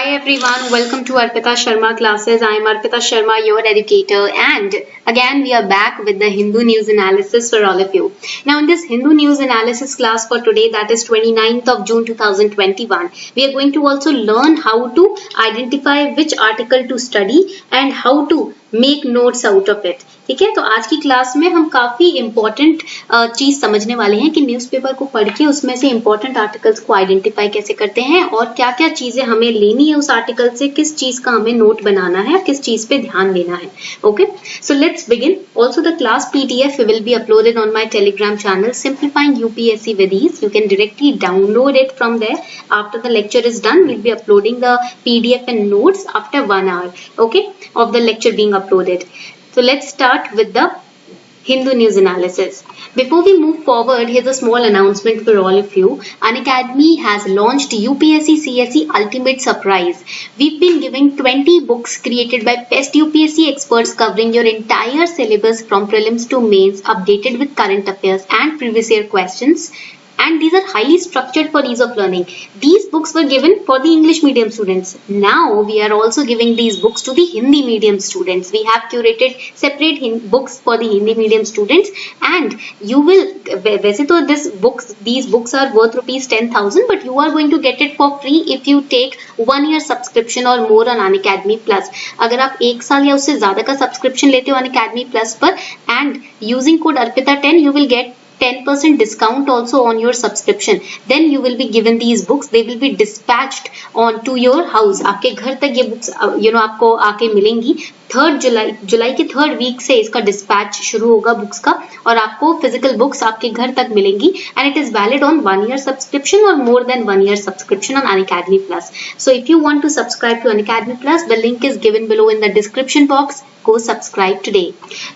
Hi everyone, welcome to Arpita Sharma classes. I am Arpita Sharma, your educator, and again we are back with the Hindu news analysis for all of you. Now in this Hindu news analysis class for today, that is 29th of June 2021, we are going to also learn how to identify which article to study and how to make notes out of it. ठीक है, तो आज की class में हम काफी important चीज समझने वाले हैं कि न्यूज़पेपर को पढ़ के उसमें से इंपॉर्टेंट आर्टिकल्स को आइडेंटिफाई कैसे करते हैं और क्या क्या चीजें हमें लेनी है उस आर्टिकल से, किस चीज का हमें नोट बनाना है, किस चीज पे ध्यान देना है. Okay, so let's begin. Also the class PDF will be uploaded on my Telegram channel Simplifying UPSC with Ease. You can directly download it from there. After the lecture is done, we'll be uploading the PDF and notes after 1 hour, okay, of the lecture being uploaded. So let's start with the Hindu news analysis. Before we move forward, here's a small announcement for all of you. Unacademy has launched UPSC CSE Ultimate Surprise. We've been giving 20 books created by best UPSC experts covering your entire syllabus from prelims to mains, updated with current affairs and previous year questions. And these are highly structured for ease of learning. These books were given for the English medium students. Now we are also giving these books to the Hindi medium students. We have curated separate books for the Hindi medium students, and you will, वैसे तो these books are worth ₹10,000, but you are going to get it for free if you take 1 year subscription or more on Unacademy Plus. अगर आप 1 साल या उससे ज्यादा का subscription लेते हो Unacademy Plus पर and using code ARPITA10, you will get 10% discount also on your subscription. Then you will be given these books. They will be dispatched on to your house. आपके घर तक ये books आपको आके मिलेंगी. 3 जुलाई के 3rd वीक से इसका डिस्पैच शुरू होगा बुक्स का, और आपको फिजिकल बुक्स आपके घर तक मिलेंगी. And it is valid on 1 year subscription or more than 1 year subscription on Unacademy Plus. So if you want to subscribe to Unacademy Plus, the link is given below in the description box. Go subscribe today.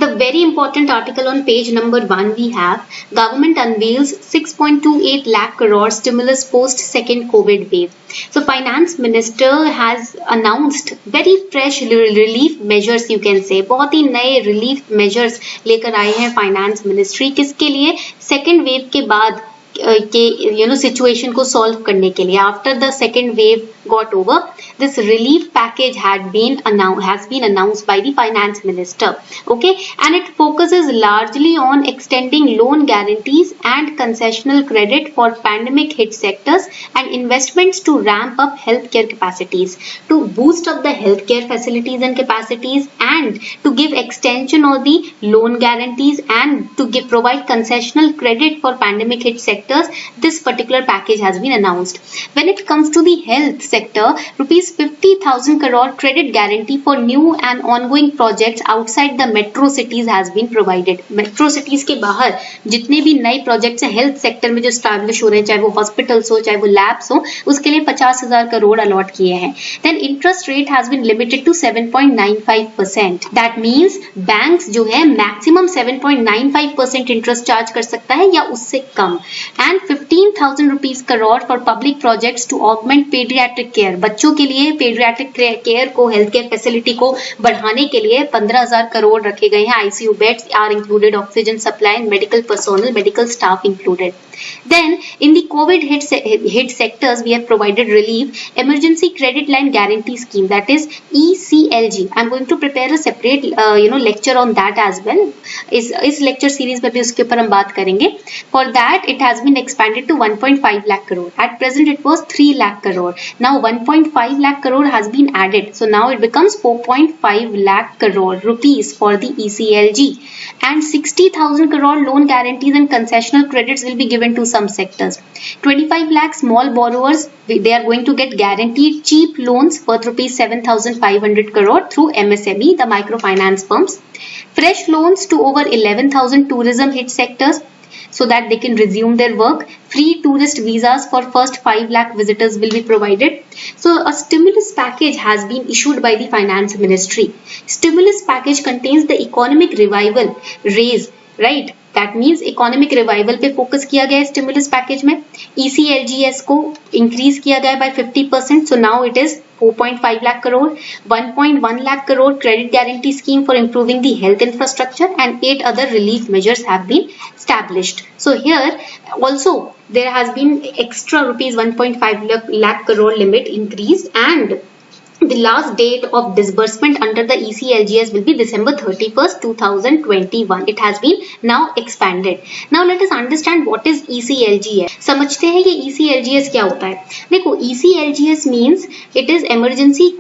The very important article on page number 1 we have: government unveils 6.28 lakh crore stimulus post second COVID wave. So finance minister has announced very fresh relief measures, you can say. बहुत ही नए relief measures लेकर आए हैं finance ministry. किसके लिए? Second wave के बाद के सिचुएशन को सॉल्व करने के लिए. After the second wave got over, this relief package has been announced by the finance minister. Okay, and it focuses largely on extending loan guarantees and concessional credit for pandemic hit sectors and investments to ramp up healthcare capacities, to boost up the healthcare facilities and capacities, and to give extension of the loan guarantees and to provide concessional credit for pandemic hit sectors. This particular package has been announced. When it comes to the health sector, rupees 50,000 crore credit guarantee for new and ongoing projects outside the metro cities has been provided. Metro cities के बाहर जितने भी नए projects हैं health sector में जो establish हो रहे हैं, चाहे वो हॉस्पिटल्स हो चाहे वो लैब्स हो, उसके लिए 50,000 करोड़ अलॉट किए हैं. Then interest rate has been limited to 7.95%. That means banks जो है मैक्सिमम 7.95% इंटरेस्ट चार्ज कर सकता है या उससे कम. And 15,000 rupees crore for public projects to augment paediatric care. बच्चों के लिए पेडियाट्रिक केयर को, हेल्थ केयर फैसिलिटी को बढ़ाने के लिए 15,000 करोड़ रखे गए हैं. ICU beds are included, oxygen supply and medical personnel, medical staff included. Then in the COVID hit sectors, we have provided relief, emergency credit line guarantee scheme, that is ECLG. I'm going to prepare a separate lecture on that as well. इस lecture series में भी उसके ऊपर हम बात करेंगे. For that it has been expanded to 1.5 lakh crore. At present it was 3 lakh crore. Now 1.5 lakh crore has been added. So now it becomes 4.5 lakh crore rupees for the ECLG. And 60,000 crore loan guarantees and concessional credits will be given to some sectors. 25 lakh small borrowers, they are going to get guaranteed cheap loans worth rupees 7,500 crore through MSME, the microfinance firms. Fresh loans to over 11,000 tourism hit sectors so that they can resume their work. Free tourist visas for first 5 lakh visitors will be provided. So a stimulus package has been issued by the finance ministry. Stimulus package contains the economic revival raise, right? That means economic revival पे focus किया गया है stimulus package में. ECLGS को increase किया गया by 50%. So now it is 4.5 lakh crore, 1.1 lakh crore credit guarantee scheme for improving the health infrastructure, and 8 other relief measures have been established. So here also there has been extra rupees 1.5 lakh crore limit increased, and The last date of disbursement under the ECLGS will be December 31st, 2021. It has been now expanded. Now let us understand what is ECLGS. समझते हैं ये ECLGS क्या होता है. देखो, ECLGS means it is Emergency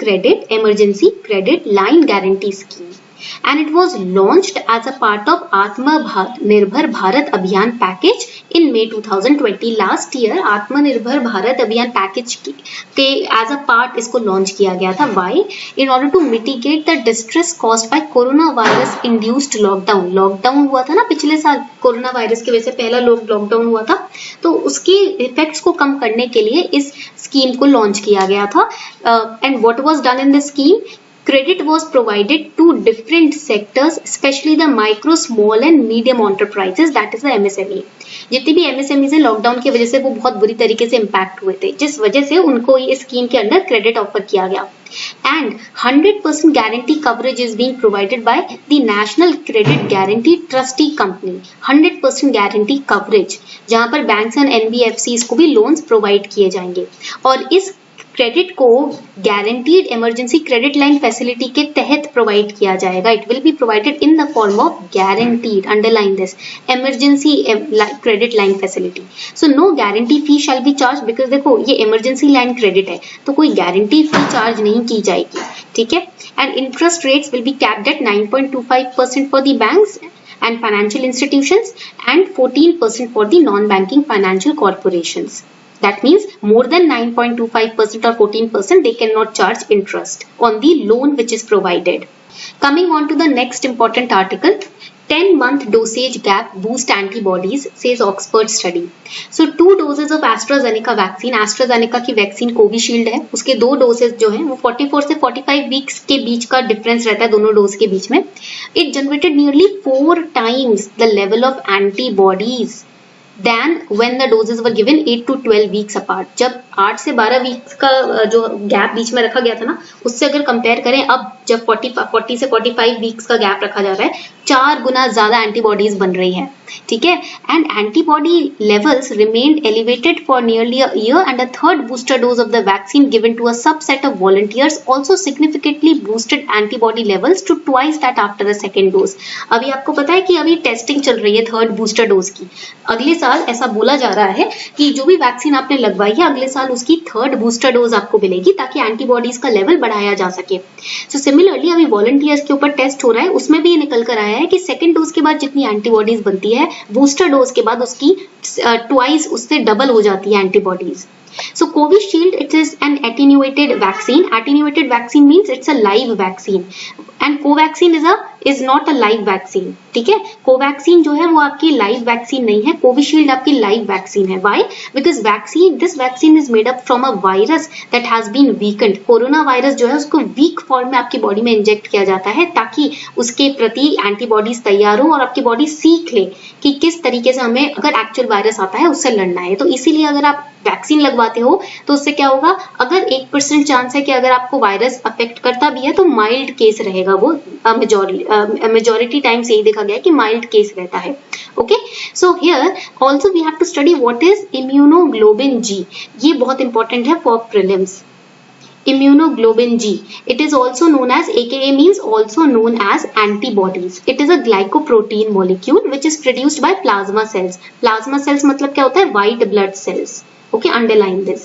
Credit Line Guarantee Scheme. And it was launched as a part of Atmanirbhar Bharat Abhiyan package in May 2020. Last year आत्मनिर्भर भारत अभियान package के as a part इसको लॉन्च किया गया था. Why? In order to mitigate the distress caused by corona virus induced lockdown. Lockdown हुआ था ना पिछले साल, कोरोना वायरस की वजह से पहला लॉकडाउन हुआ था, तो उसके इफेक्ट्स को कम करने के लिए इस स्कीम को लॉन्च किया गया था. And what was done in this scheme? Credit was provided to different sectors, especially the micro, small and medium enterprises, that is the MSME. जितनी भी MSMEs है लॉकडाउन की वजह से वो बहुत बुरी तरीके से इम्पैक्ट हुए थे, जिस वजह से उनको ये स्कीम के अंदर क्रेडिट ऑफर किया गया. And 100% guarantee coverage is being provided by the National Credit Guarantee Trustee Company. 100% guarantee coverage, जहां पर बैंक्स एंड NBFCs को भी लोन्स प्रोवाइड किए जाएंगे. और इस क्रेडिट को guaranteed emergency credit line facility के तहत प्रोवाइड किया जाएगा. It will be provided in the form of guaranteed, underline this, emergency credit line facility. So no guarantee fee shall be charge, because देखो ये इमरजेंसी लाइन क्रेडिट है तो कोई guarantee fee charge नहीं की जाएगी. ठीक है. And interest rates will be capped at 9.25% for the banks and financial institutions and 14% for the non-banking financial corporations. That means more than 9.25% or 14% they cannot charge interest on the loan which is provided. Coming on to the next important article, 10-month dosage gap boost antibodies, says Oxford study. So 2 doses of AstraZeneca vaccine, AstraZeneca की vaccine Covishield है, उसके 2 dosage जो हैं वो 44 से 45 weeks के बीच का difference रहता है दोनों डोज के बीच में. It generated nearly 4 times the level of antibodies than when the doses were given 8 to 12 weeks apart. जब 8 से 12 वीक्स का जो गैप बीच में रखा गया था ना, उससे अगर कंपेयर करें अब जब 40 से 45 वीक्स का गैप रखा जा रहा है, 4 गुना ज्यादा एंटीबॉडीज बन रही है. ठीक है. And antibody levels remained elevated for nearly a year and a third booster dose of the vaccine given to a subset of volunteers also significantly boosted antibody levels to twice that after a second dose. अभी आपको पता है कि अभी testing चल रही है third booster dose की. अगले साल ऐसा बोला जा रहा है कि जो भी वैक्सीन आपने लगवाई है अगले साल उसकी थर्ड बूस्टर डोज आपको मिलेगी ताकि एंटीबॉडीज का लेवल बढ़ाया जा सके. सो सिमिलरली अभी वॉलंटियर्स के ऊपर टेस्ट हो रहा है, उसमें भी ये निकल कर आया है कि सेकेंड डोज के बाद जितनी एंटीबॉडीज बनती है बूस्टर डोज के बाद उसकी ट्वाइस उससे डबल हो जाती है antibodies. So Covishield, it is an attenuated vaccine. Attenuated vaccine means it's a live vaccine, and Covaxin is not a live vaccine. ठीक है. कोवैक्सीन जो है वो आपकी लाइव वैक्सीन नहीं है, कोविशील्ड आपकी लाइव वैक्सीन है. Why? Because this vaccine is made up from a virus that has been weakened. Corona virus जो है उसको वीक फॉर्म में आपकी बॉडी में इंजेक्ट किया जाता है ताकि उसके प्रति एंटीबॉडीज तैयार हो और आपकी बॉडी सीख ले कि किस तरीके से हमें अगर एक्चुअल वायरस आता है उससे लड़ना है. तो इसीलिए अगर आप वैक्सीन लगवाते हो तो उससे क्या होगा, अगर 1% चांस है कि अगर आपको वायरस अफेक्ट करता भी है तो माइल्ड केस रहेगा. वो मेजॉरिटी टाइम्स यही देखा गया है कि माइल्ड केस रहता है. Okay. So here also we have to study what is immunoglobulin G. ये बहुत इंपॉर्टेंट है for prelims. Immunoglobulin G. It is also known as, aka means also known as antibodies. It is a glycoprotein molecule which is produced by plasma cells. Plasma cells मतलब क्या होता है? White blood cells. Okay, underline this.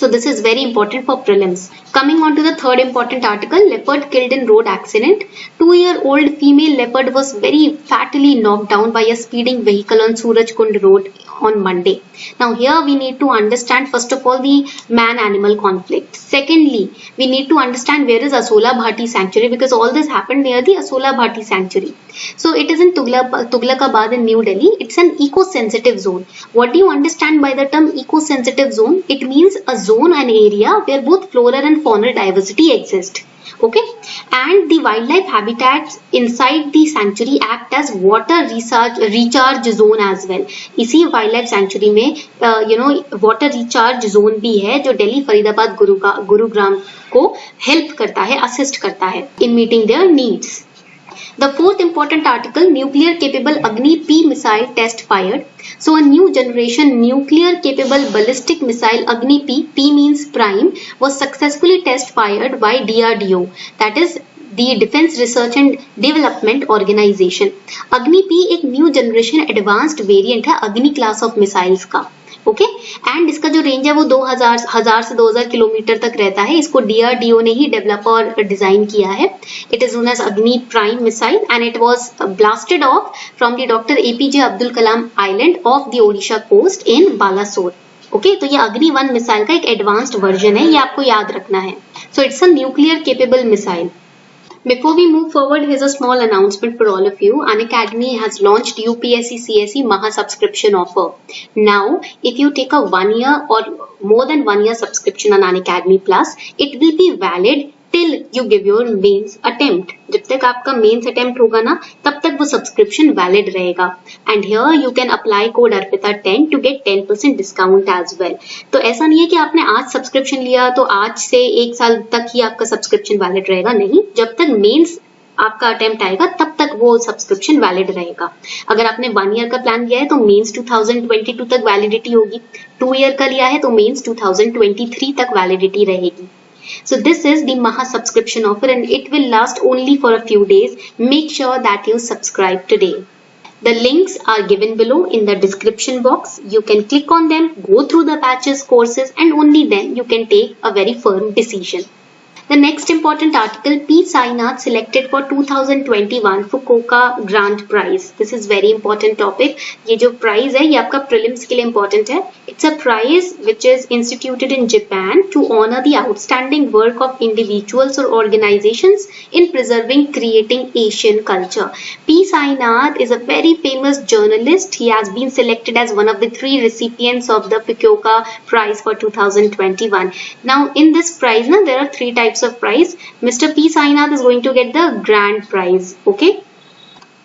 So this is very important for prelims. Coming on to the third important article, leopard killed in road accident. 2-year-old female leopard was very fatally knocked down by a speeding vehicle on Surajkund Road on Monday. Now here we need to understand first of all the man-animal conflict. Secondly, we need to understand where is Asola Bhati Sanctuary, because all this happened near the Asola Bhati Sanctuary. So it is in Tughlakabad in New Delhi. It's an eco-sensitive zone. What do you understand by the term eco-sensitive zone? It means a zone, an area where both flora and faunal diversity exist. Okay, and the wildlife habitats inside the sanctuary act as water recharge zone as well. इसी wildlife sanctuary में water recharge zone भी है जो दिल्ली, फरीदाबाद, गुरुग्राम को help करता है, assist करता है in meeting their needs. The fourth important article, nuclear capable Agni P missile test fired. So a new generation nuclear capable ballistic missile Agni P, P means prime, was successfully test fired by DRDO, that is the Defense Research and Development Organization. Agni P एक new generation advanced variant है अग्नि class of missiles का. Okay and इसका जो range है वो 2000 से 2000 kilometre तक रहता है. इसको डीआरडीओ ने ही डेवलप और डिजाइन किया है. It is known as Agni prime missile and it was blasted off from the doctor APJ Abdul Kalam island of the Odisha coast in Balasore. Okay तो ये अग्नि 1 मिसाइल का एक एडवांस्ड वर्जन है, ये आपको याद रखना है. So it's a nuclear capable missile. Before we move forward, here's a small announcement for all of you. Unacademy has launched UPSC CSE Maha subscription offer. Now, if you take a 1 year or more than 1 year subscription on Unacademy Plus, it will be valid till you give your mains attempt. जब तक आपका mains attempt होगा ना तब तक वो subscription valid रहेगा. And here you can apply code Arpita ten to get 10% discount as well. तो ऐसा नहीं है कि आपने आज सब्सक्रिप्शन लिया तो आज से 1 साल तक ही आपका सब्सक्रिप्शन वैलिड रहेगा. नहीं, जब तक मेंस आपका अटेम्प्ट आएगा तब तक वो सब्सक्रिप्शन वैलिड रहेगा. अगर आपने 1 ईयर का प्लान लिया है तो मेंस 2022 तक वैलिडिटी होगी. 2 ईयर का लिया है तो मेंस 2023 तक वैलिडिटी रहेगी. So this is the Maha subscription offer and it will last only for a few days. Make sure that you subscribe today. The links are given below in the description box. You can click on them, go through the batches, courses, and only then you can take a very firm decision. The next important article, P. Sainath selected for 2021 Fukuoka Grand Prize. This is very important topic. ये जो prize है ये आपका prelims के लिए important है. It's a prize which is instituted in Japan to honor the outstanding work of individuals or organizations in preserving, creating Asian culture. P. Sainath is a very famous journalist. He has been selected as one of the 3 recipients of the Fukuoka Prize for 2021. Now in this prize, there are 3 types of prize. Mr. P. Sainath is going to get the grand prize. Okay.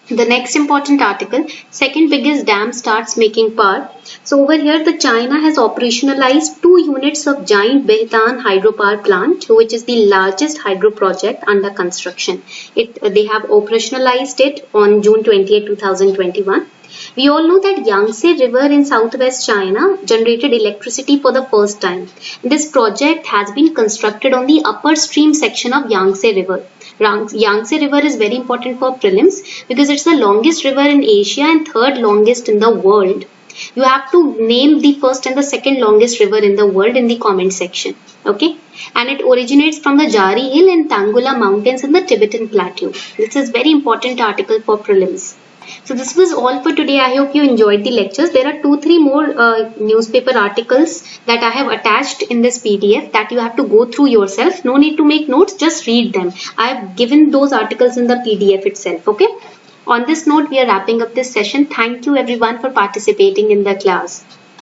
The next important article, second biggest dam starts making power. So over here the China has operationalized 2 units of giant Behtan hydropower plant, which is the largest hydro project under construction. They have operationalized it on June 28, 2021. We all know that Yangtze River in southwest China generated electricity for the first time. This project has been constructed on the upper stream section of Yangtze River. Yangtze River is very important for prelims because it's the longest river in Asia and 3rd longest in the world. You have to name the first and the second longest river in the world in the comment section. Okay, and it originates from the Jari Hill and Tangula mountains in the Tibetan plateau. This is very important article for prelims. So this was all for today. I hope you enjoyed the lectures. There are 2-3 more newspaper articles that I have attached in this PDF that you have to go through yourself. No need to make notes, just read them. I have given those articles in the PDF itself. Okay. On this note, we are wrapping up this session. Thank you everyone for participating in the class.